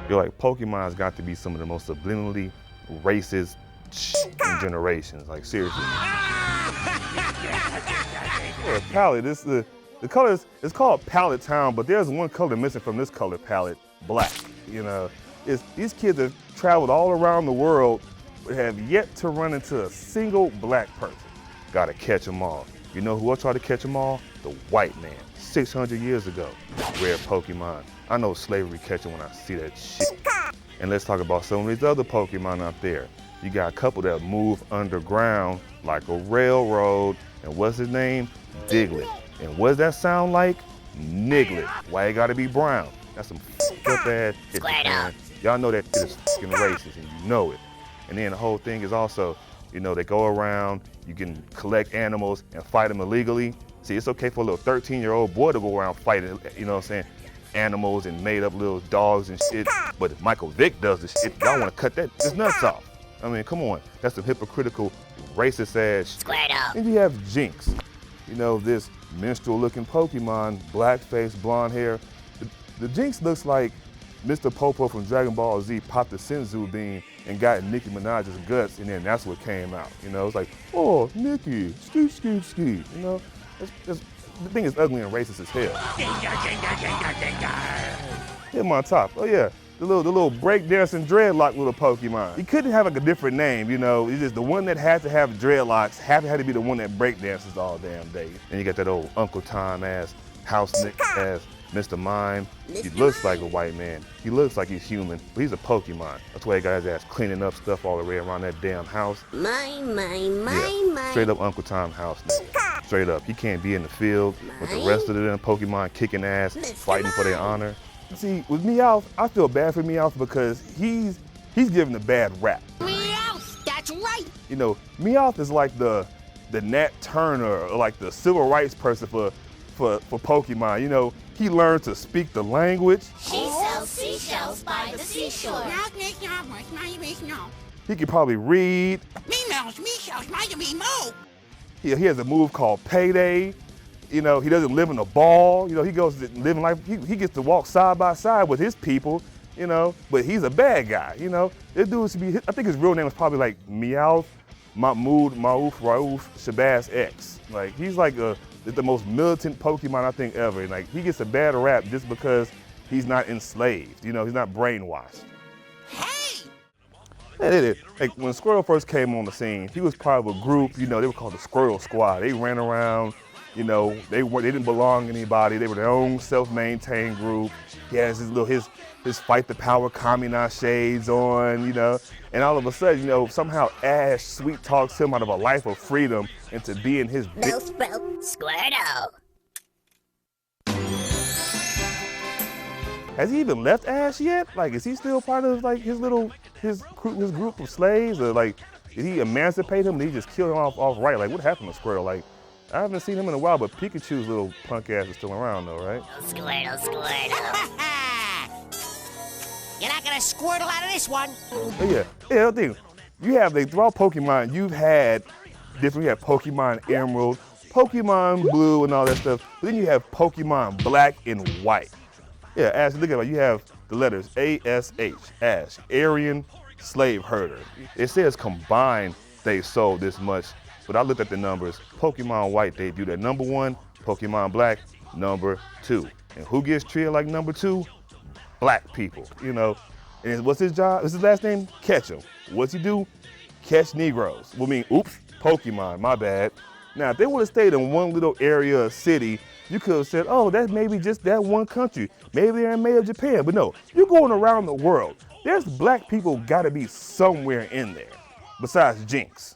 You're like, Pokemon's got to be some of the most subliminally racist in generations. Like, seriously. Yeah, palette. The colors, it's called Palette Town, but there's one color missing from this color palette, black. You know, these kids have traveled all around the world, but have yet to run into a single black person. Gotta catch them all. You know who else tried to catch them all? The white man, 600 years ago. Rare Pokemon. I know slavery catching when I see that shit. And let's talk about some of these other Pokemon out there. You got a couple that move underground like a railroad. And what's his name? Diglett. And what does that sound like? Niglet. Why it gotta be brown? That's some up ass shit, man. Y'all know that shit is fucking racist and you know it. And then the whole thing is also, you know, they go around, you can collect animals and fight them illegally. See, it's okay for a little 13-year-old boy to go around fighting, you know what I'm saying, animals and made up little dogs and shit. But if Michael Vick does this shit, y'all wanna cut his nuts off. I mean, come on, that's some hypocritical, racist ass shit. And you have Jinx, you know, this minstrel looking Pokemon, black face, blonde hair. The Jinx looks like Mr. Popo from Dragon Ball Z popped the Senzu bean and got Nicki Minaj's guts, and then that's what came out. You know, it's like, oh, Nicki, skeet, skeet, skeet. You know, the thing is ugly and racist as hell. Hit him on top. Oh yeah, the little breakdancing dreadlock little Pokemon. He couldn't have like a different name, you know. It's just the one that had to have dreadlocks had to be the one that breakdances all damn day. And you got that old Uncle Tom ass, house Nick ass. Mr. Mime, he looks like a white man. He looks like he's human, but he's a Pokemon. That's why he got his ass cleaning up stuff all the way around that damn house. Straight up Uncle Tom house, nigga. Straight up. He can't be in the field with the rest of the damn Pokemon kicking ass, fighting for their honor. See, with Meowth, I feel bad for Meowth because he's given a bad rap. Meowth, that's right. You know, Meowth is like the Nat Turner, or like the civil rights person for Pokemon. You know, he learned to speak the language. She sells seashells by the seashore. He could probably read. He has a move called Payday. You know, he doesn't live in a ball. You know, he goes to living life. He gets to walk side by side with his people, you know, but he's a bad guy, you know. This dude should be, I think his real name is probably like Meowth Mahmoud Maouf Raouf Shabazz X. Like, he's like the most militant Pokemon I think ever. And like, he gets a bad rap just because he's not enslaved, you know, he's not brainwashed. Hey! Like, when Squirtle first came on the scene, he was part of a group, you know, they were called the Squirtle Squad. They ran around, you know, they didn't belong to anybody. They were their own self-maintained group. He has his Fight the Power Kamina shades on, you know, and all of a sudden, you know, somehow Ash sweet talks him out of a life of freedom into being his Squirtle. Has he even left Ash yet? Like, is he still part of like his group of slaves, or like, did he emancipate him and he just killed him off right? Like, what happened to Squirtle? Like, I haven't seen him in a while, but Pikachu's little punk ass is still around though, right? Squirtle. You're not gonna squirtle out of this one. But yeah, the thing, you have, like, throughout Pokemon, you've had different, you have Pokemon Emerald, Pokemon Blue and all that stuff, but then you have Pokemon Black and White. Yeah, Ash, look at it, you have the letters A-S-H, Ash, Aryan Slave Herder. It says combined they sold this much, but I looked at the numbers. Pokemon White debuted at #1, Pokemon Black, #2. And who gets treated like #2? Black people, you know. And what's his job? What's his last name? Ketchum. What's he do? Catch Negroes. Well, I mean, oops, Pokemon, my bad. Now, if they would have stayed in one little area or city, you could have said, oh, that's maybe just that one country. Maybe they're in of Japan. But no, you're going around the world. There's black people gotta be somewhere in there, besides Jinx.